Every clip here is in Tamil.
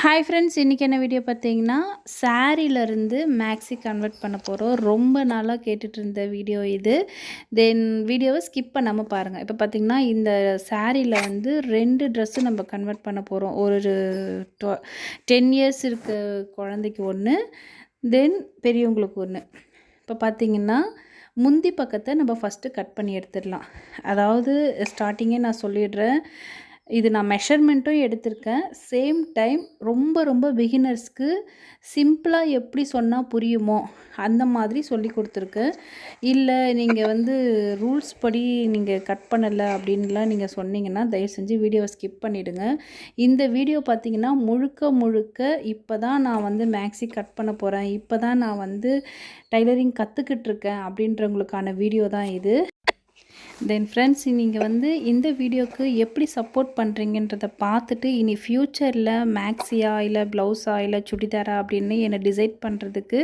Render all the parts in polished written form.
ஹாய் ஃப்ரெண்ட்ஸ், இன்றைக்கி என்ன வீடியோ பார்த்தீங்கன்னா, சாரீலேருந்து மேக்ஸி கன்வெர்ட் பண்ண போகிறோம். ரொம்ப நாளாக கேட்டுட்டு இருந்த வீடியோ இது. தென் வீடியோவை ஸ்கிப் பண்ணாமல் பாருங்கள். இப்போ பார்த்தீங்கன்னா, இந்த சாரியில் வந்து 2 ட்ரெஸ்ஸு நம்ம கன்வெர்ட் பண்ண போகிறோம். ஒரு 10 இயர்ஸ் இருக்க குழந்தைக்கு ஒன்று, தென் பெரியவங்களுக்கு ஒன்று. இப்போ பார்த்தீங்கன்னா, முந்தி பக்கத்தை நம்ம ஃபஸ்ட்டு கட் பண்ணி எடுத்துடலாம். அதாவது ஸ்டார்டிங்கே நான் சொல்லிடுறேன், இது நான் மெஷர்மெண்ட்டும் எடுத்திருக்கேன். சேம் டைம் ரொம்ப பிகினர்ஸ்க்கு சிம்பிளாக எப்படி சொன்னால் புரியுமோ அந்த மாதிரி சொல்லி கொடுத்துருக்கேன். இல்லை நீங்கள் வந்து ரூல்ஸ் படி நீங்கள் கட் பண்ணலை அப்படின்லாம் நீங்கள் சொன்னீங்கன்னா தயவு செஞ்சு வீடியோவை ஸ்கிப் பண்ணிவிடுங்க. இந்த வீடியோ பார்த்திங்கன்னா முழுக்க இப்போ தான் நான் வந்து மேக்ஸி கட் பண்ண போகிறேன், இப்போ தான் நான் வந்து டைலரிங் கற்றுக்கிட்டு இருக்கேன் அப்படின்றவங்களுக்கான வீடியோ தான் இது. தென் ஃப்ரெண்ட்ஸ், நீங்கள் வந்து இந்த வீடியோவுக்கு எப்படி சப்போர்ட் பண்ணுறீங்கன்றதை பார்த்துட்டு இனி ஃப்யூச்சரில் மேக்ஸியா இல்லை ப்ளவுஸா இல்லை சுடிதாரா அப்படின்னு என்னை டிசைட் பண்ணுறதுக்கு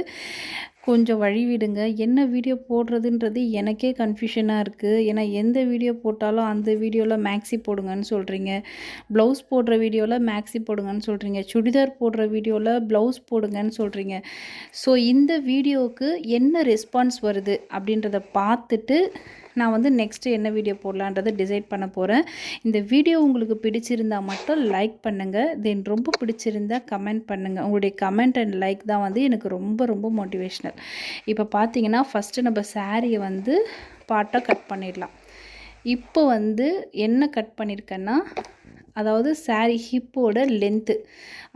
கொஞ்சம் வழி விடுங்க. என்ன வீடியோ போடுறதுன்றது எனக்கே கன்ஃபியூஷனாக இருக்குது. ஏன்னா எந்த வீடியோ போட்டாலும் அந்த வீடியோவில் மேக்ஸி போடுங்கன்னு சொல்கிறீங்க, ப்ளவுஸ் போடுற வீடியோவில் மேக்ஸி போடுங்கன்னு சொல்கிறீங்க, சுடிதார் போடுற வீடியோவில் ப்ளவுஸ் போடுங்கன்னு சொல்கிறீங்க. ஸோ இந்த வீடியோவுக்கு என்ன ரெஸ்பான்ஸ் வருது அப்படின்றத பார்த்துட்டு நான் வந்து நெக்ஸ்ட்டு என்ன வீடியோ போடலான்றதை டிசைட் பண்ண போகிறேன். இந்த வீடியோ உங்களுக்கு பிடிச்சிருந்தால் மட்டும் லைக் பண்ணுங்கள். தென் ரொம்ப பிடிச்சிருந்தால் கமெண்ட் பண்ணுங்கள். உங்களுடைய கமெண்ட் அண்ட் லைக் தான் வந்து எனக்கு ரொம்ப மோட்டிவேஷ்னல். இப்போ பார்த்தீங்கன்னா ஃபஸ்ட்டு நம்ம சாரியை வந்து பார்ட்டாக கட் பண்ணிடலாம். இப்போ வந்து என்ன கட் பண்ணியிருக்கேன்னா, அதாவது சாரீ ஹிப்போட லென்த்து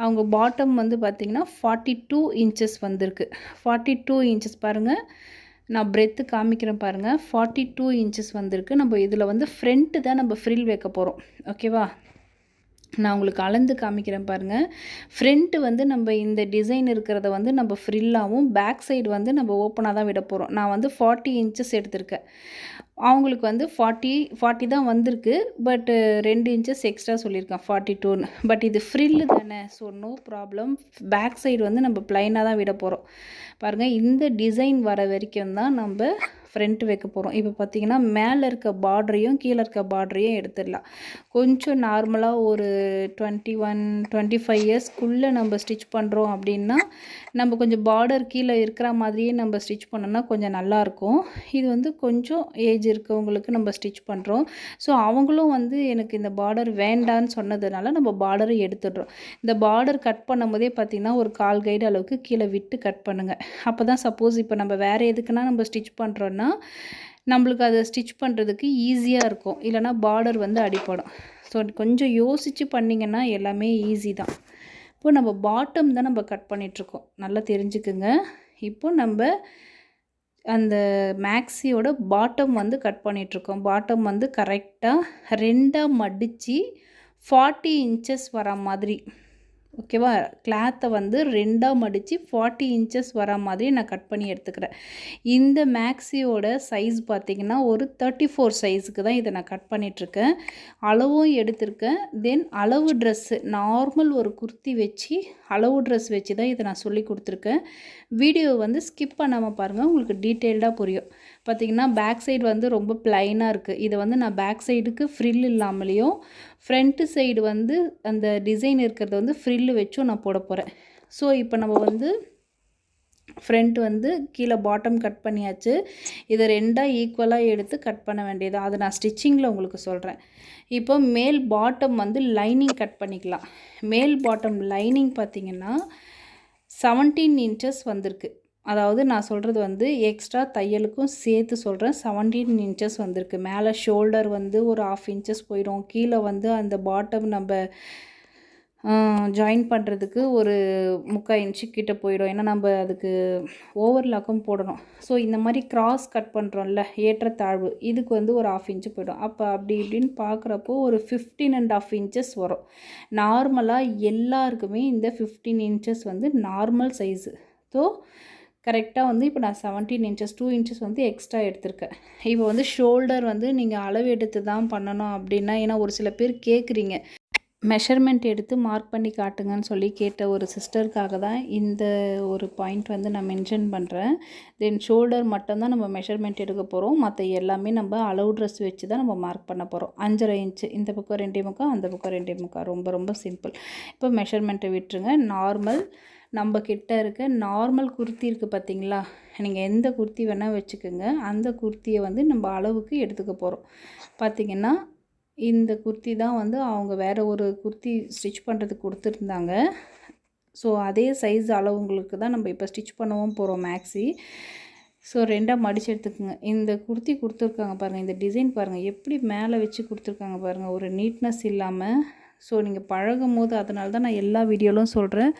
அவங்க பாட்டம் வந்து பார்த்திங்கன்னா 42 இன்ச்சஸ் வந்திருக்கு. 42 இன்ச்சஸ் பாருங்கள், நான் பிரெத்து காமிக்கிறேன் பாருங்கள். 42 இன்ச்சஸ் வந்திருக்கு. நம்ம இதில் வந்து ஃப்ரண்ட்டு தான் நம்ம ஃப்ரில் வைக்க போகிறோம். ஓகேவா, நான் உங்களுக்கு அளந்து காமிக்கிறேன் பாருங்கள். ஃப்ரண்ட்டு வந்து நம்ம இந்த டிசைன் இருக்கிறத வந்து நம்ம ஃப்ரில்லாகவும், பேக் சைடு வந்து நம்ம ஓப்பனாக தான் விட போகிறோம். நான் வந்து 40 இன்ச்சஸ் எடுத்திருக்கேன். அவங்களுக்கு வந்து 40 தான் வந்திருக்கு. பட்டு 2 இன்ச்சஸ் எக்ஸ்ட்ரா சொல்லியிருக்கேன் 42ன்னு. பட் இது ஃப்ரில்லு தானே, so no problem. Back side வந்து நம்ம ப்ளைனாக தான் விட போகிறோம். பாருங்கள், இந்த டிசைன் வர வரைக்கும் தான் நம்ம ஃப்ரண்ட் வைக்க போகிறோம். இப்போ பார்த்திங்கன்னா மேலே இருக்க பார்டரையும் கீழே இருக்க பார்டரையும் எடுத்துடலாம். கொஞ்சம் நார்மலாக ஒரு 21-25 இயர்ஸ்க்குள்ளே நம்ம ஸ்டிச் பண்ணுறோம் அப்படின்னா நம்ம கொஞ்சம் பார்டர் கீழே இருக்கிற மாதிரியே நம்ம ஸ்டிச் பண்ணோன்னா கொஞ்சம் நல்லாயிருக்கும். இது வந்து கொஞ்சம் ஏஜ் இருக்கவங்களுக்கு நம்ம ஸ்டிச் பண்ணுறோம். ஸோ அவங்களும் வந்து எனக்கு இந்த பார்டர் வேண்டான்னு சொன்னதுனால நம்ம பார்டரை எடுத்துடுறோம். இந்த பார்டர் கட் பண்ணும் போதே பார்த்திங்கன்னா ஒரு 1/4 கைடு அளவுக்கு கீழே விட்டு கட் பண்ணுங்கள். அப்போ தான் சப்போஸ் இப்போ நம்ம வேறு எதுக்குன்னா நம்ம ஸ்டிச் பண்ணுறோன்னா நம்மளுக்கு அதை ஸ்டிச் பண்ணுறதுக்கு ஈஸியாக இருக்கும். இல்லைனா பார்டர் வந்து அடிப்படும். ஸோ கொஞ்சம் யோசித்து பண்ணிங்கன்னா எல்லாமே ஈஸி தான். இப்போ நம்ம பாட்டம் தான் நம்ம கட் பண்ணிகிட்ருக்கோம், நல்லா தெரிஞ்சுக்குங்க. இப்போ நம்ம அந்த மேக்ஸியோட பாட்டம் வந்து கட் பண்ணிகிட்ருக்கோம். பாட்டம் வந்து கரெக்டாக 2ஆக மடித்து 40 இன்ச்சஸ் வர மாதிரி, ஓகேவா, கிளாத்தை வந்து 2ஆக மடித்து 40 இன்ச்சஸ் வர மாதிரி நான் கட் பண்ணி எடுத்துக்கிறேன். இந்த மேக்ஸியோட சைஸ் பார்த்திங்கன்னா ஒரு 34 சைஸுக்கு தான் இதை நான் கட் பண்ணிகிட்ருக்கேன். அளவும் எடுத்திருக்கேன். தென் அளவு ட்ரெஸ்ஸு நார்மல் ஒரு குர்த்தி வச்சு அளவு ட்ரெஸ் வச்சு தான் இதை நான் சொல்லி கொடுத்துருக்கேன். வீடியோ வந்து ஸ்கிப் பண்ணாமல் பாருங்கள், உங்களுக்கு டீட்டெயில்டாக புரியும். பார்த்திங்கன்னா பேக் சைடு வந்து ரொம்ப ப்ளைனாக இருக்குது. இதை வந்து நான் பேக் சைடுக்கு ஃப்ரில் இல்லாமலேயும் ஃப்ரண்ட்டு சைடு வந்து அந்த டிசைன் இருக்கிறத வந்து ஃப்ரில்லு வச்சும் நான் போட போகிறேன். ஸோ இப்போ நம்ம வந்து ஃப்ரண்ட் வந்து கீழே பாட்டம் கட் பண்ணியாச்சு. இதை 2ஆக ஈக்குவலாக எடுத்து கட் பண்ண வேண்டியது, அதை நான் ஸ்டிச்சிங்கில் உங்களுக்கு சொல்கிறேன். இப்போ மேல் பாட்டம் வந்து லைனிங் கட் பண்ணிக்கலாம். மேல் பாட்டம் லைனிங் பார்த்திங்கன்னா 17 இன்ச்சஸ் வந்திருக்கு. அதாவது நான் சொல்கிறது வந்து எக்ஸ்ட்ரா தையலுக்கும் சேர்த்து சொல்கிறேன். 17 இன்ச்சஸ் வந்திருக்கு. மேலே ஷோல்டர் வந்து ஒரு 1/2 இன்ச்சஸ் போயிடும். கீழே வந்து அந்த பாட்டம் நம்ம ஜாயின் பண்ணுறதுக்கு ஒரு 3/4 இன்ச்சு கிட்ட போயிடும். ஏன்னா நம்ம அதுக்கு ஓவர்லாக்கும் போடணும். ஸோ இந்த மாதிரி கிராஸ் கட் பண்ணுறோம்ல, ஏற்றத்தாழ்வு, இதுக்கு வந்து ஒரு 1/2 இன்ச்சு போயிடும். அப்போ அப்படி இப்படின்னு பார்க்குறப்போ ஒரு 15.5 இன்ச்சஸ் வரும். நார்மலாக எல்லாருக்குமே இந்த 15 இன்ச்சஸ் வந்து நார்மல் சைஸு. ஸோ கரெக்டாக வந்து இப்போ நான் 17 இன்ச்சஸ் 2 இன்ச்சஸ் வந்து எக்ஸ்ட்ரா எடுத்திருக்கேன். இப்போ வந்து ஷோல்டர் வந்து நீங்கள் அளவு எடுத்து தான் பண்ணணும் அப்படின்னா, ஏன்னா ஒரு சில பேர் கேட்குறீங்க மெஷர்மெண்ட் எடுத்து மார்க் பண்ணி காட்டுங்கன்னு சொல்லி கேட்ட ஒரு சிஸ்டருக்காக தான் இந்த ஒரு பாயிண்ட் வந்து நான் மென்ஷன் பண்ணுறேன். தென் ஷோல்டர் மட்டும்தான் நம்ம மெஷர்மெண்ட் எடுக்க போகிறோம். மற்ற எல்லாமே நம்ம அளவு ட்ரெஸ் வச்சு தான் நம்ம மார்க் பண்ண போகிறோம். 5.5 இன்ச்சு இந்த பக்கம் 2.25, அந்த பக்கம் 2.25. ரொம்ப ரொம்ப சிம்பிள். இப்போ மெஷர்மெண்ட்டை விட்டுருங்க. நார்மல் நம்ம கிட்ட இருக்க நார்மல் குர்த்தி இருக்குது பார்த்தீங்களா, நீங்கள் எந்த குர்த்தி வேணால் வச்சுக்கோங்க. அந்த குர்த்தியை வந்து நம்ம அளவுக்கு எடுத்துக்க போகிறோம். பார்த்திங்கன்னா இந்த குர்த்தி தான் வந்து அவங்க வேறு ஒரு குர்த்தி ஸ்டிச் பண்ணுறதுக்கு கொடுத்துருந்தாங்க. ஸோ அதே சைஸ் அளவுங்களுக்கு தான் நம்ம இப்போ ஸ்டிச் பண்ணவும் போகிறோம் மேக்ஸி. ஸோ 2ஆக மடித்து எடுத்துக்கோங்க. இந்த குர்த்தி கொடுத்துருக்காங்க பாருங்கள், இந்த டிசைன் பாருங்கள் எப்படி மேலே வச்சு கொடுத்துருக்காங்க பாருங்கள், ஒரு நீட்னஸ் இல்லாமல். ஸோ நீங்கள் பழகும் போது, அதனால தான் நான் எல்லா வீடியோவிலும் சொல்கிறேன்,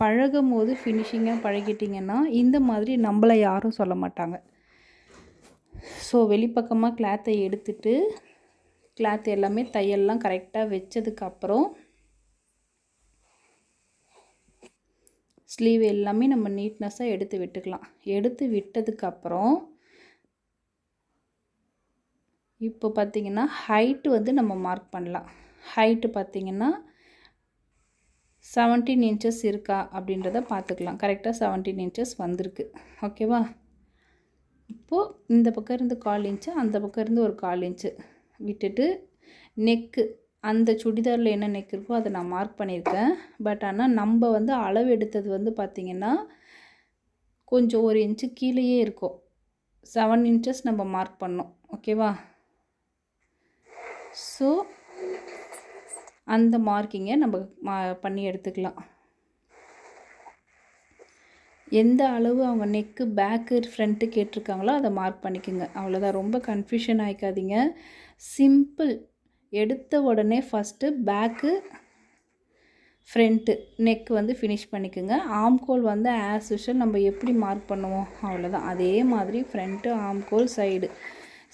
பழகும் போது ஃபினிஷிங்காக பழகிட்டிங்கன்னா இந்த மாதிரி நம்மளை யாரும் சொல்ல மாட்டாங்க. ஸோ வெளிப்பக்கமாக கிளாத்தை எடுத்துட்டு கிளாத் எல்லாமே தையல்லாம் கரெக்டாக வச்சதுக்கப்புறம் ஸ்லீவ் எல்லாமே நம்ம நீட்னஸாக எடுத்து விட்டுக்கலாம். எடுத்து விட்டதுக்கப்புறம் இப்போ பார்த்திங்கன்னா ஹைட்டு வந்து நம்ம மார்க் பண்ணலாம். ஹைட்டு பார்த்திங்கன்னா 17 இன்ச்சஸ் இருக்கா அப்படின்றத பார்த்துக்கலாம். கரெக்டாக 17 இன்ச்சஸ் வந்திருக்கு. ஓகேவா? இப்போது இந்த பக்கம் இருந்து 1/4 இன்ச்சு, அந்த பக்கம் இருந்து ஒரு 1/4 இன்ச்சு விட்டுட்டு நெக்கு, அந்த சுடிதாரில் என்ன நெக் இருக்கோ அதை நான் மார்க் பண்ணியிருக்கேன். பட் ஆனால் நம்ம வந்து அளவு எடுத்தது வந்து பார்த்திங்கன்னா கொஞ்சம் 1 இன்ச்சு கீழேயே இருக்கும். 7 இன்ச்சஸ் நம்ம மார்க் பண்ணோம். ஓகேவா? ஸோ அந்த மார்க்கிங்கை நம்ம பண்ணி எடுத்துக்கலாம். எந்த அளவு அவங்க நெக்கு, பேக்கு, ஃப்ரண்ட்டு கேட்டிருக்காங்களோ அதை மார்க் பண்ணிக்கோங்க. அவ்வளோதான். ரொம்ப கன்ஃபியூஷன் ஆகிக்காதீங்க. சிம்பிள். எடுத்த உடனே ஃபஸ்ட்டு பேக்கு, ஃப்ரண்ட்டு, நெக் வந்து ஃபினிஷ் பண்ணிக்கோங்க. ஆம்கோல் வந்து ஆஸ் யூஷுவல் நம்ம எப்படி மார்க் பண்ணுவோம் அவ்வளோதான். அதே மாதிரி ஃப்ரண்ட்டு, ஆம்கோல், சைடு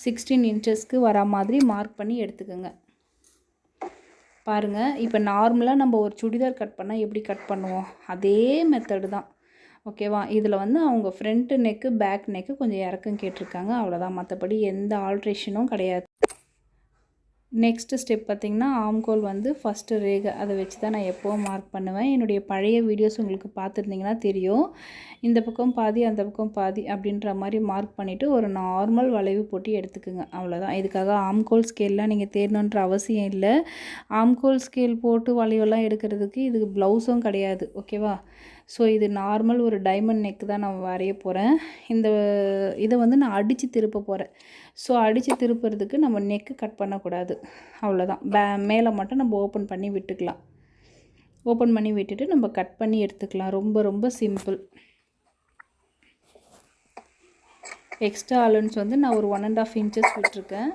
16 இன்ச்சஸ்க்கு வர மாதிரி மார்க் பண்ணி எடுத்துக்கோங்க. பாருங்கள், இப்போ நார்மலாக நம்ம ஒரு சுடிதார் கட் பண்ணால் எப்படி கட் பண்ணுவோம், அதே மெத்தடு தான். ஓகேவா? இதில் வந்து அவங்க ஃப்ரண்ட்டு நெக்கு, பேக் நெக்கு கொஞ்சம் இறக்கம் கேட்டிருக்காங்க. அவ்வளோதான். மற்றபடி எந்த ஆல்ட்ரேஷனும் கிடையாது. நெக்ஸ்ட்டு ஸ்டெப் பார்த்திங்கன்னா ஆம்கோல் வந்து ஃபஸ்ட்டு ரேகை, அதை வச்சு தான் நான் எப்போவும் மார்க் பண்ணுவேன். என்னுடைய பழைய வீடியோஸ் உங்களுக்கு பார்த்துருந்திங்கன்னா தெரியும். இந்த பக்கம் பாதி, அந்த பக்கம் பாதி அப்படின்ற மாதிரி மார்க் பண்ணிவிட்டு ஒரு நார்மல் வளைவு போட்டு எடுத்துக்குங்க. அவ்வளோதான். இதுக்காக ஆம்கோல் ஸ்கேல்லாம் நீங்கள் தேடணுன்ற அவசியம் இல்லை. ஆம்கோல் ஸ்கேல் போட்டு வளைவெல்லாம் எடுக்கிறதுக்கு இது ப்ளவுஸும் கிடையாது. ஓகேவா? ஸோ இது நார்மல் ஒரு டைமண்ட் நெக் தான் நான் வரைய போகிறேன். இதை வந்து நான் அடித்து திருப்ப போகிறேன். ஸோ அடித்து திருப்புறதுக்கு நம்ம நெக்கு கட் பண்ணக்கூடாது. அவ்வளோதான். மேலே மட்டும் நம்ம ஓப்பன் பண்ணி விட்டுக்கலாம். ஓப்பன் பண்ணி விட்டுட்டு நம்ம கட் பண்ணி எடுத்துக்கலாம். ரொம்ப ரொம்ப சிம்பிள். எக்ஸ்ட்ரா அலவன்ஸ் வந்து நான் ஒரு 1.5 இன்ச்சஸ் விட்டுருக்கேன்,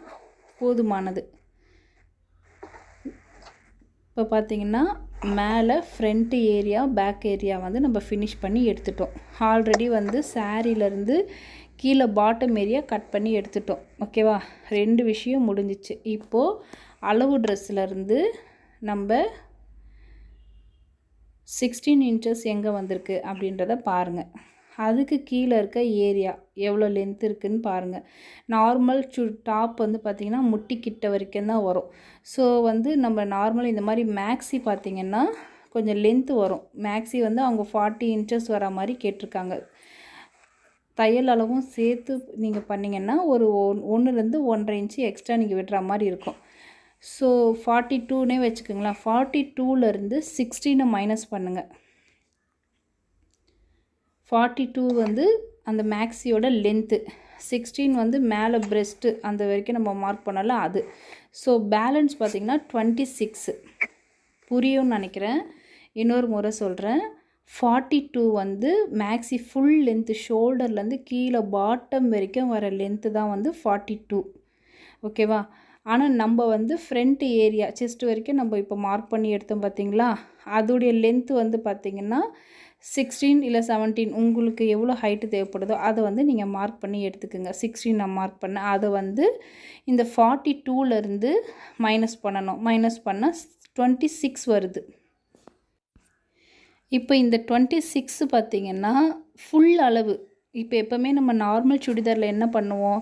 போதுமானது. இப்போ பார்த்திங்கன்னா மேலே ஃப்ரண்ட் ஏரியா, பேக் ஏரியா வந்து நம்ம ஃபினிஷ் பண்ணி எடுத்துட்டோம். ஆல்ரெடி வந்து சாரீலேருந்து கீழே பாட்டம் ஏரியா கட் பண்ணி எடுத்துட்டோம். ஓகேவா? 2 விஷயம் முடிஞ்சிச்சு. இப்போது அளவு ட்ரெஸ்ஸிலேருந்து நம்ம 16 இன்ச்சஸ் எங்கே வந்திருக்கு அப்படின்றத பாருங்கள். அதுக்கு கீழே இருக்க ஏரியா எவ்வளோ லென்த் இருக்குதுன்னு பாருங்கள். நார்மல் டாப் வந்து பார்த்திங்கன்னா முட்டிக்கிட்ட வரைக்கும் தான் வரும். ஸோ வந்து நம்ம நார்மல் இந்த மாதிரி மேக்ஸி பார்த்திங்கன்னா கொஞ்சம் லென்த்து வரும். மேக்ஸி வந்து அவங்க 40 இன்ச்சஸ் வர மாதிரி கேட்டிருக்காங்க. தையல் அளவும் சேர்த்து நீங்கள் பண்ணிங்கன்னா ஒரு 1லேருந்து 1.5 இன்ச்சு எக்ஸ்ட்ரா நீங்கள் விடுற மாதிரி இருக்கும். ஸோ 42னே வச்சுக்கோங்களேன். 42லேருந்து 16 மைனஸ் பண்ணுங்கள். 42 வந்து அந்த மேக்ஸியோட லென்த்து, 16 வந்து மேலே பிரெஸ்ட்டு அந்த வரைக்கும் நம்ம மார்க் பண்ணல அது. ஸோ பேலன்ஸ் பார்த்திங்கன்னா 26. புரியும்னு நினைக்கிறேன். இன்னொரு முறை சொல்கிறேன். 42 வந்து மேக்ஸி ஃபுல் லென்த்து, ஷோல்டர்லேருந்து கீழே பாட்டம் வரைக்கும் வர லென்த்து தான் வந்து 42. ஓகேவா? ஆனால் நம்ம வந்து ஃப்ரண்ட் ஏரியா செஸ்ட் வரைக்கும் நம்ம இப்போ மார்க் பண்ணி எடுத்தோம் பார்த்திங்களா, அதோடைய லென்த்து வந்து பார்த்திங்கன்னா 16 இல்லை 17, உங்களுக்கு எவ்வளோ ஹைட்டு தேவைப்படுதோ அதை வந்து நீங்கள் மார்க் பண்ணி எடுத்துக்கோங்க. 16 நான் மார்க் பண்ணேன். அதை வந்து இந்த 42லேருந்து மைனஸ் பண்ணணும். மைனஸ் பண்ணால் 26 வருது. இப்போ இந்த 26 பார்த்திங்கன்னா ஃபுல் அளவு. இப்போ எப்போவுமே நம்ம நார்மல் சுடிதாரில் என்ன பண்ணுவோம்,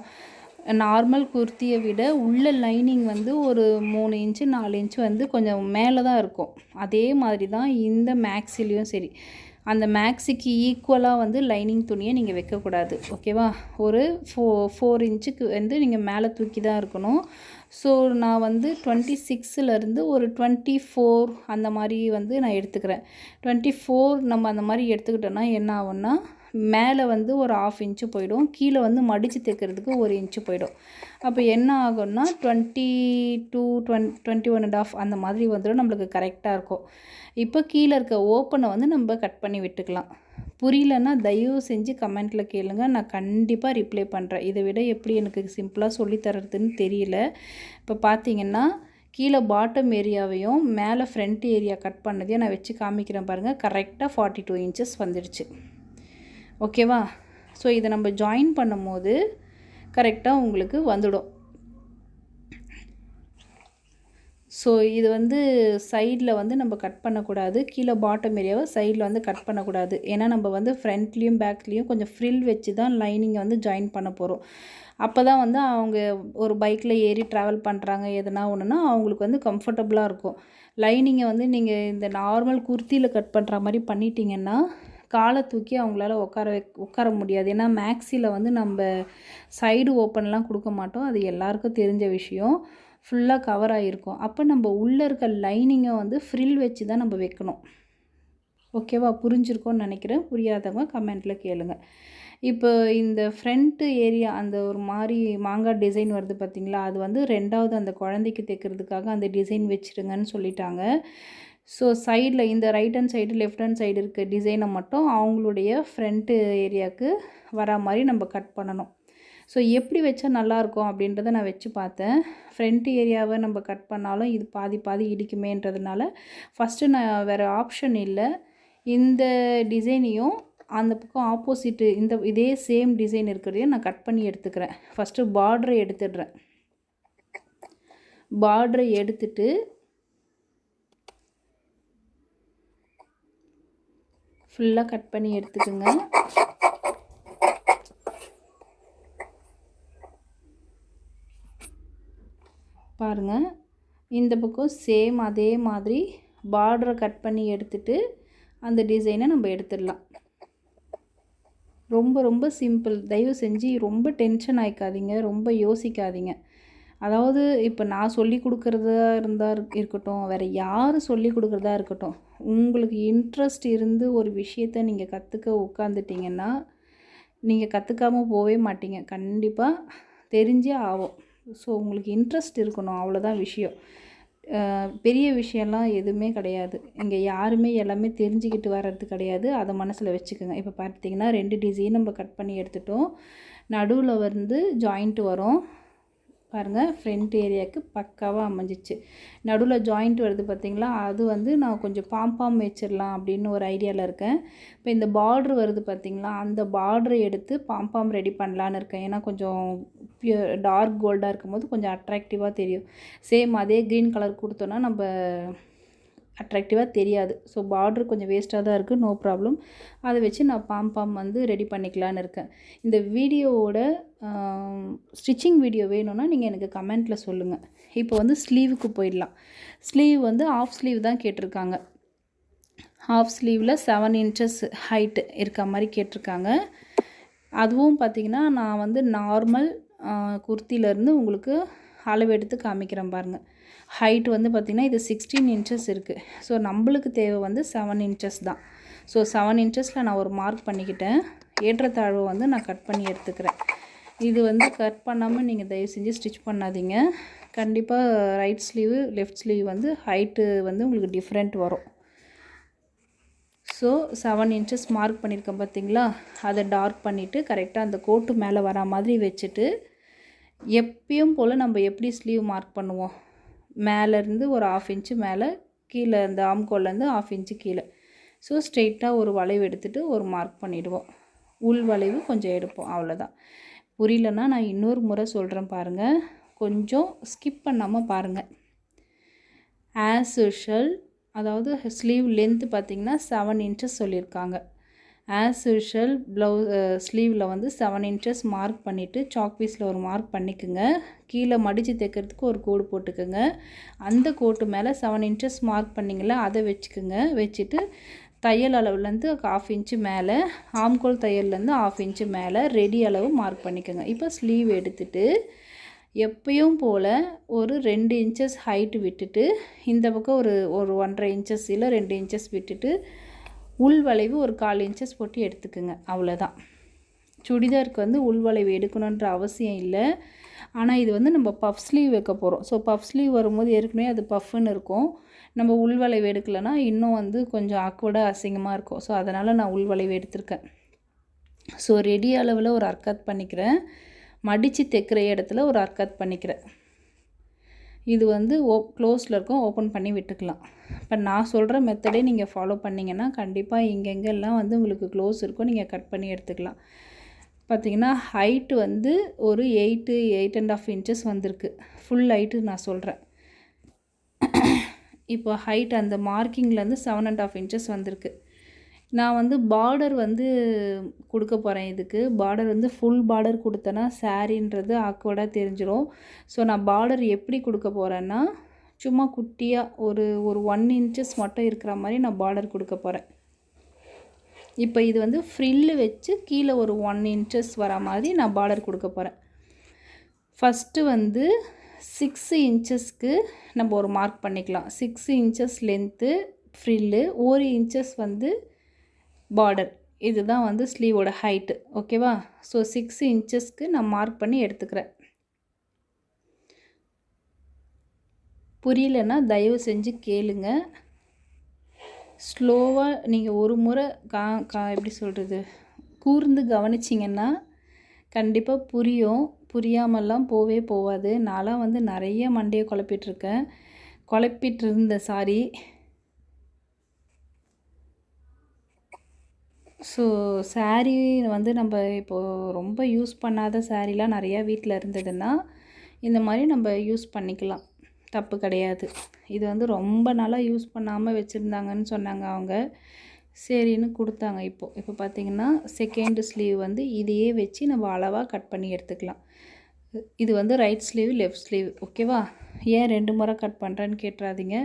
நார்மல் குர்த்தியை விட உள்ள லைனிங் வந்து ஒரு 3 இன்ச்சு 4 இன்ச்சு வந்து கொஞ்சம் மேலே தான் இருக்கும். அதே மாதிரி தான் இந்த மேக்ஸிலையும் சரி. அந்த மேக்ஸிக்கு ஈக்குவலாக வந்து லைனிங் துணியை நீங்கள் வைக்கக்கூடாது. ஓகேவா? ஒரு 4 இன்ச்சுக்கு வந்து நீங்கள் மேலே தூக்கி தான் இருக்கணும். ஸோ நான் வந்து 26லேருந்து ஒரு 24 அந்த மாதிரி வந்து நான் எடுத்துக்கிறேன். 24 நம்ம அந்த மாதிரி எடுத்துக்கிட்டோன்னா என்ன ஆகும்னா, மேலே வந்து ஒரு 1/2 இன்ச்சு போயிடும். கீழே வந்து மடித்து தைக்கிறதுக்கு 1 இன்ச்சு போயிடும். அப்போ என்ன ஆகும்னா 22, 21½ அந்த மாதிரி வந்துடும். நம்மளுக்கு கரெக்டாக இருக்கும். இப்போ கீழே இருக்க ஓப்பனை வந்து நம்ம கட் பண்ணி விட்டுக்கலாம். புரியலன்னா தயவு செஞ்சு கமெண்ட்டில் கேளுங்க. நான் கண்டிப்பாக ரிப்ளை பண்ணுறேன். இதை விட எப்படி எனக்கு சிம்பிளாக சொல்லித்தரதுன்னு தெரியல. இப்போ பார்த்தீங்கன்னா கீழே பாட்டம் ஏரியாவையும் மேலே ஃப்ரண்ட் ஏரியா கட் பண்ணதையும் நான் வச்சு காமிக்கிறேன் பாருங்கள். கரெக்டாக 42 இன்ச்சஸ் வந்துடுச்சு. ஓகேவா? ஸோ இதை நம்ம ஜாயின் பண்ணும்போது கரெக்டாக உங்களுக்கு வந்துடும். ஸோ இது வந்து சைடில் வந்து நம்ம கட் பண்ணக்கூடாது. கீழே பாட்டம் ஏரியாவை சைடில் வந்து கட் பண்ணக்கூடாது. ஏன்னா நம்ம வந்து ஃப்ரண்ட்லேயும் பேக்லேயும் கொஞ்சம் ஃப்ரில் வச்சு தான் லைனிங்கை வந்து ஜாயின் பண்ண போகிறோம். அப்போ தான் வந்து அவங்க ஒரு பைக்கில் ஏறி ட்ராவல் பண்ணுறாங்க எதுனா ஒன்றுனா அவங்களுக்கு வந்து கம்ஃபர்டபுளாக இருக்கும். லைனிங்கை வந்து நீங்கள் இந்த நார்மல் குர்த்தியில் கட் பண்ணுற மாதிரி பண்ணிட்டீங்கன்னா காலை தூக்கி அவங்களால உட்கார முடியாது. ஏன்னா மேக்ஸியில் வந்து நம்ம சைடு ஓப்பன்லாம் கொடுக்க மாட்டோம். அது எல்லாருக்கும் தெரிஞ்ச விஷயம். ஃபுல்லாக கவர் ஆகிருக்கும். அப்போ நம்ம உள்ளே இருக்க லைனிங்கை வந்து ஃப்ரில் வச்சு தான் நம்ம வைக்கணும். ஓகேவா? புரிஞ்சிருக்கோன்னு நினைக்கிறேன். புரியாதவங்க கமெண்ட்டில் கேளுங்க. இப்போ இந்த ஃப்ரண்ட்டு ஏரியா அந்த ஒரு மாதிரி மாங்காய் டிசைன் வருது பார்த்திங்களா, அது வந்து 2வது அந்த குழந்தைக்கு தைக்கிறதுக்காக அந்த டிசைன் வச்சுருங்கன்னு சொல்லிட்டாங்க. ஸோ சைடில் இந்த right hand side left hand side இருக்க டிசைனை மட்டும் அவங்களுடைய ஃப்ரண்ட்டு ஏரியாவுக்கு வரா மாதிரி நம்ம கட் பண்ணணும். ஸோ எப்படி வச்சா நல்லாயிருக்கும் அப்படின்றத நான் வச்சு பார்த்தேன். ஃப்ரண்ட் ஏரியாவை நம்ம கட் பண்ணாலும் இது பாதி பாதி இடிக்குமேன்றதுனால ஃபஸ்ட்டு நான் வேறு ஆப்ஷன் இல்லை. இந்த டிசைனையும் அந்த பக்கம் ஆப்போசிட்டு இதே சேம் டிசைன் இருக்கிறதையும் நான் கட் பண்ணி எடுத்துக்கிறேன். ஃபஸ்ட்டு பார்டரை எடுத்துடுறேன். பார்டரை எடுத்துட்டு ஃபுல்லாக கட் பண்ணி எடுத்துக்கோங்க. பாருங்கள், இந்த பக்கம் சேம் அதே மாதிரி பார்டரை கட் பண்ணி எடுத்துட்டு அந்த டிசைனை நம்ம எடுத்துடலாம். ரொம்ப ரொம்ப சிம்பிள். தயவு செஞ்சு ரொம்ப டென்ஷன் ஆகிக்காதீங்க, ரொம்ப யோசிக்காதீங்க. அதாவது இப்போ நான் சொல்லி கொடுக்குறதா இருக்கட்டும், வேறு யார் சொல்லி கொடுக்குறதா இருக்கட்டும், உங்களுக்கு இன்ட்ரெஸ்ட் இருந்து ஒரு விஷயத்தை நீங்கள் கற்றுக்க உட்காந்துட்டிங்கன்னா நீங்கள் கற்றுக்காமல் போகவே மாட்டீங்க. கண்டிப்பாக தெரிஞ்சே ஆகும். ஸோ உங்களுக்கு இன்ட்ரெஸ்ட் இருக்கணும், அவ்வளோதான் விஷயம். பெரிய விஷயம்லாம் எதுவுமே கிடையாது. இங்கே யாருமே எல்லாமே தெரிஞ்சுக்கிட்டு வர்றது கிடையாது. அதை மனசில் வச்சுக்கோங்க. இப்போ பார்த்திங்கன்னா 2 டிசைன் நம்ம கட் பண்ணி எடுத்துட்டோம். நடுவில் வந்து ஜாயிண்ட்டு வரும் பாருங்கள். ஃப்ரண்ட் ஏரியாவுக்கு பக்காவாக அமைஞ்சிச்சு. நடுவில் ஜாயிண்ட் வருது பார்த்திங்களா, அது வந்து நான் கொஞ்சம் பாம்பாம் வச்சிடலாம் அப்படின்னு ஒரு ஐடியாவில் இருக்கேன். இப்போ இந்த பார்ட்ரு வருது பார்த்திங்களா, அந்த பார்ட்ரை எடுத்து பாம்பாம் ரெடி பண்ணலான்னு இருக்கேன். ஏன்னா கொஞ்சம் டார்க் கோல்டாக இருக்கும்போது கொஞ்சம் அட்ராக்டிவாக தெரியும். சேம் அதே க்ரீன் கலர் கொடுத்தோன்னா நம்ம அட்ராக்டிவாக தெரியாது. ஸோ பார்ட்ரு கொஞ்சம் வேஸ்ட்டாக தான் இருக்குது, நோ ப்ராப்ளம். அதை வச்சு நான் பாம்பாம் வந்து ரெடி பண்ணிக்கலான்னு இருக்கேன். இந்த வீடியோவோட ஸ்டிச்சிங் வீடியோ வேணும்னா நீங்கள் எனக்கு கமெண்ட்டில் சொல்லுங்கள். இப்போ வந்து ஸ்லீவுக்கு போயிடலாம். ஸ்லீவ் வந்து ஆஃப் ஸ்லீவ் தான் கேட்டிருக்காங்க. ஆஃப் ஸ்லீவில் 7 இன்ச்சஸ் ஹைட்டு இருக்க மாதிரி கேட்டிருக்காங்க. அதுவும் பார்த்திங்கன்னா நான் வந்து நார்மல் குர்த்தியிலேருந்து உங்களுக்கு அளவு எடுத்து காமிக்கிறேன் பாருங்கள். ஹைட் வந்து பார்த்திங்கன்னா இது 16 இன்ச்சஸ் இருக்குது. ஸோ நம்மளுக்கு தேவை வந்து 7 இன்ச்சஸ் தான். ஸோ 7 இன்ச்சஸில் நான் ஒரு மார்க் பண்ணிக்கிட்டேன். ஏற்றத்தாழ்வை வந்து நான் கட் பண்ணி எடுத்துக்கிறேன். இது வந்து கட் பண்ணாமல் நீங்கள் தயவு செஞ்சு ஸ்டிச் பண்ணாதீங்க. கண்டிப்பாக ரைட் ஸ்லீவு லெஃப்ட் ஸ்லீவ் வந்து ஹைட்டு வந்து உங்களுக்கு டிஃப்ரெண்ட் வரும். ஸோ 7 இன்ச்சஸ் மார்க் பண்ணியிருக்கேன் பார்த்திங்களா, அதை டார்க் பண்ணிவிட்டு கரெக்டாக அந்த கோட்டு மேலே வரா மாதிரி வச்சுட்டு, எப்பயும் போல் நம்ம எப்படி ஸ்லீவ் மார்க் பண்ணுவோம், மேலேருந்து ஒரு 1/2 இன்ச்சு மேலே, கீழே இந்த ஆம்கோல்லேருந்து 1/2 இன்ச்சு கீழே. ஸோ ஸ்ட்ரெயிட்டாக ஒரு வளைவு எடுத்துகிட்டு ஒரு மார்க் பண்ணிவிடுவோம். உள் வளைவு கொஞ்சம் எடுப்போம், அவ்வளோதான். புரியலன்னா நான் இன்னொரு முறை சொல்கிறேன் பாருங்கள், கொஞ்சம் ஸ்கிப் பண்ணாமல் பாருங்கள். ஆஸ் யூஷுவல், அதாவது ஸ்லீவ் லென்த்து பார்த்திங்கன்னா 7 இன்ச்சஸ் சொல்லியிருக்காங்க. ஆஸ் யூஷுவல் ஸ்லீவில் வந்து 7 இன்ச்சஸ் மார்க் பண்ணிவிட்டு சாக் பீஸில் ஒரு மார்க் பண்ணிக்கோங்க. கீழே மடித்து தைக்கிறதுக்கு ஒரு கோடு போட்டுக்கோங்க. அந்த கோட்டு மேலே 7 இன்ச்சஸ் மார்க் பண்ணிங்களா அதை வச்சுக்கோங்க. வச்சுட்டு தையல் அளவுலேருந்து 1/2 இன்ச்சு மேலே, ஆம்கோல் தையல்லேருந்து 1/2 இன்ச்சு மேலே ரெடி அளவு மார்க் பண்ணிக்கோங்க. இப்போ ஸ்லீவ் எடுத்துகிட்டு எப்பயும் போல் ஒரு 2 இன்ச்சஸ் ஹைட்டு விட்டுட்டு இந்த பக்கம் ஒரு 1.5 இன்ச்சஸ் இல்லை 2 இன்ச்சஸ் விட்டுட்டு உள் வளைவு ஒரு 1/4 இன்ச்சஸ் போட்டு எடுத்துக்குங்க. அவ்வளோதான். சுடிதாருக்கு வந்து உள் வளைவு எடுக்கணுன்ற அவசியம் இல்லை. ஆனால் இது வந்து நம்ம பஃப் ஸ்லீவ் வைக்க போகிறோம். ஸோ பஃப் ஸ்லீவ் வரும்போது ஏற்கனவே அது பஃப்னு இருக்கும். நம்ம உள் வளைவு எடுக்கலைன்னா இன்னும் வந்து கொஞ்சம் ஆக்வர்டாக அசிங்கமாக இருக்கும். ஸோ அதனால் நான் உள் வளைவு எடுத்திருக்கேன். ஸோ ரெடி அளவில் ஒரு அர்க்காத் பண்ணிக்கிறேன். மடித்து தைக்கிற இடத்துல ஒரு அர்க்காத் பண்ணிக்கிறேன். இது வந்து க்ளோஸில் இருக்கும், ஓப்பன் பண்ணி விட்டுக்கலாம். இப்போ நான் சொல்கிற மெத்தடே நீங்கள் ஃபாலோ பண்ணிங்கன்னா கண்டிப்பாக எங்கெங்கெல்லாம் வந்து உங்களுக்கு க்ளோஸ் இருக்கும் நீங்கள் கட் பண்ணி எடுத்துக்கலாம். பார்த்திங்கன்னா ஹைட்டு வந்து ஒரு 8.5 இன்ச்சஸ் வந்திருக்கு. ஃபுல் ஹைட்டு நான் சொல்கிறேன். இப்போ ஹைட் அந்த மார்க்கிங்லேருந்து 7.5 இன்ச்சஸ் வந்திருக்கு. நான் வந்து பார்டர் வந்து கொடுக்க போகிறேன். இதுக்கு பார்டர் வந்து ஃபுல் பார்டர் கொடுத்தேன்னா சாரின்றது ஆக்வர்டாக தெரிஞ்சிடும். ஸோ நான் பார்டர் எப்படி கொடுக்க போகிறேன்னா சும்மா குட்டியாக ஒரு 1 இன்ச்சஸ் மட்டும் இருக்கிற மாதிரி நான் பார்டர் கொடுக்க போகிறேன். இப்போ இது வந்து ஃப்ரில்லு வச்சு கீழே ஒரு 1 இன்ச்சஸ் வர மாதிரி நான் பார்டர் கொடுக்க போகிறேன். ஃபஸ்ட்டு வந்து 6 இன்ச்சஸ்க்கு நம்ம ஒரு மார்க் பண்ணிக்கலாம். 6 இன்ச்சஸ் லென்த்து ஃப்ரில்லு, 1 இன்ச்சஸ் வந்து பார்டர். இதுதான் வந்து ஸ்லீவோட ஹைட்டு. ஓகேவா? ஸோ 6 இன்ச்சஸ்க்கு நான் மார்க் பண்ணி எடுத்துக்கிறேன். புரியலன்னா தயவு செஞ்சு கேளுங்க. ஸ்லோவாக நீங்கள் ஒரு முறை எப்படி சொல்கிறது, கூர்ந்து கவனிச்சிங்கன்னா கண்டிப்பாக புரியும். புரியாமல்லாம் போகாது. நான்லாம் வந்து நிறைய மண்டையை குழப்பிட்டு இருந்த சாரி. ஸோ சாரீ வந்து நம்ம இப்போது ரொம்ப யூஸ் பண்ணாத சாரீலாம் நிறையா வீட்டில் இருந்ததுன்னா இந்த மாதிரி நம்ம யூஸ் பண்ணிக்கலாம், தப்பு கிடையாது. இது வந்து ரொம்ப நாளாக யூஸ் பண்ணாமல் வச்சுருந்தாங்கன்னு சொன்னாங்க அவங்க. சரின்னு கொடுத்தாங்க. இப்போ பார்த்திங்கன்னா செகண்ட் ஸ்லீவ் வந்து இதையே வச்சு நம்ம அளவாக கட் பண்ணி எடுத்துக்கலாம். இது வந்து ரைட் ஸ்லீவ், லெஃப்ட் ஸ்லீவ். ஓகேவா? ஏன் 2 முறை கட் பண்ணுறேன்னு கேட்டுறாதீங்க.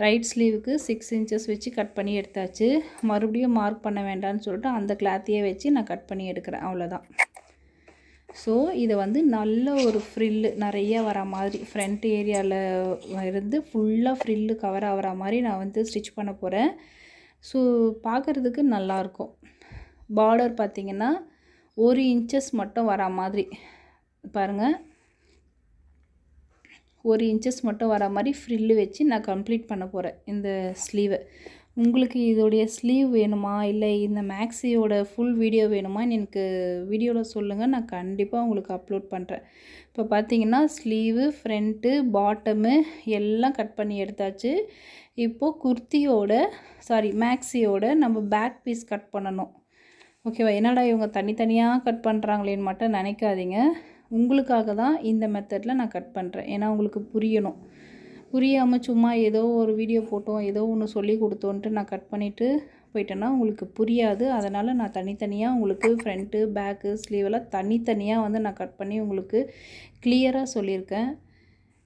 ரைட் ஸ்லீவுக்கு 6 இன்ச்சஸ் வச்சு கட் பண்ணி எடுத்தாச்சு. மறுபடியும் மார்க் பண்ண வேண்டாம்னு சொல்லிட்டு அந்த கிளாத்தையே வச்சு நான் கட் பண்ணி எடுக்கிறேன். அவ்வளோதான். ஸோ இதை வந்து நல்ல ஒரு ஃப்ரில்லு நிறைய வர மாதிரி ஃப்ரண்ட் ஏரியாவில் இருந்து ஃபுல்லாக ஃப்ரில்லு கவர் ஆகிற மாதிரி நான் வந்து ஸ்டிச் பண்ண போகிறேன். ஸோ பார்க்குறதுக்கு நல்லாயிருக்கும். பார்டர் பார்த்திங்கன்னா 1 இன்ச்சஸ் மட்டும் வர மாதிரி பாருங்கள். 1 இன்ச்சஸ் மட்டும் வர மாதிரி ஃப்ரில்லு வச்சு நான் கம்ப்ளீட் பண்ண போகிறேன் இந்த ஸ்லீவை. உங்களுக்கு இதோடைய ஸ்லீவ் வேணுமா இல்லை இந்த மேக்ஸியோட ஃபுல் வீடியோ வேணுமான்னு எனக்கு வீடியோவில் சொல்லுங்கள். நான் கண்டிப்பாக உங்களுக்கு அப்லோட் பண்ணுறேன். இப்போ பார்த்தீங்கன்னா ஸ்லீவு, ஃப்ரண்ட்டு, பாட்டமு எல்லாம் கட் பண்ணி எடுத்தாச்சு. இப்போது மேக்ஸியோட நம்ம பேக் பீஸ் கட் பண்ணணும். ஓகேவா? என்னடா இவங்க தனித்தனியாக கட் பண்ணுறாங்களேன்னு மட்டும் நினைக்காதீங்க. உங்களுக்காக தான் இந்த மெத்தடில் நான் கட் பண்ணுறேன். ஏன்னா உங்களுக்கு புரியணும். புரியாமல் சும்மா ஏதோ ஒரு வீடியோ போட்டோம், ஏதோ ஒன்று சொல்லி கொடுத்தோன்ட்டு நான் கட் பண்ணிவிட்டு போயிட்டேன்னா உங்களுக்கு புரியாது. அதனால் நான் தனித்தனியாக உங்களுக்கு ஃப்ரண்ட்டு, பேக்கு, ஸ்லீவெல்லாம் தனித்தனியாக வந்து நான் கட் பண்ணி உங்களுக்கு கிளியராக சொல்லியிருக்கேன்.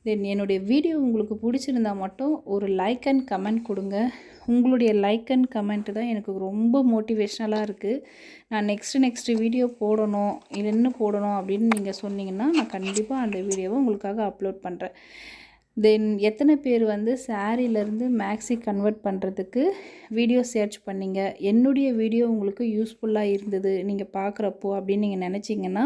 தென் என்னுடைய வீடியோ உங்களுக்கு பிடிச்சிருந்தா மட்டும் ஒரு லைக் அண்ட் கமெண்ட் கொடுங்க. உங்களுடைய லைக் அண்ட் கமெண்ட்டு தான் எனக்கு ரொம்ப மோட்டிவேஷ்னலாக இருக்குது. நான் நெக்ஸ்ட்டு வீடியோ போடணும், என்ன போடணும் அப்படின்னு நீங்கள் சொன்னீங்கன்னா நான் கண்டிப்பாக அந்த வீடியோவை உங்களுக்காக அப்லோட் பண்ணுறேன். தென் எத்தனை பேர் வந்து சாரீலேருந்து மேக்ஸி கன்வெர்ட் பண்ணுறதுக்கு வீடியோ சர்ச் பண்ணிங்க, என்னுடைய வீடியோ உங்களுக்கு யூஸ்ஃபுல்லாக இருந்தது நீங்கள் பார்க்குறப்போ அப்படின்னு நீங்கள் நினச்சிங்கன்னா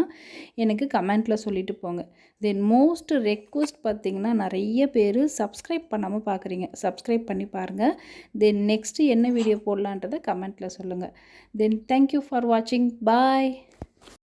எனக்கு கமெண்ட்டில் சொல்லிட்டு போங்க. தென் மோஸ்ட் ரெக்வஸ்ட் பார்த்திங்கன்னா நிறைய பேர் சப்ஸ்கிரைப் பண்ணாமல் பார்க்குறீங்க. சப்ஸ்கிரைப் பண்ணி பாருங்கள். தென் நெக்ஸ்ட்டு என்ன வீடியோ போடலான்றதை கமெண்ட்டில் சொல்லுங்கள். தென் தேங்க்யூ ஃபார் வாட்சிங். பாய்.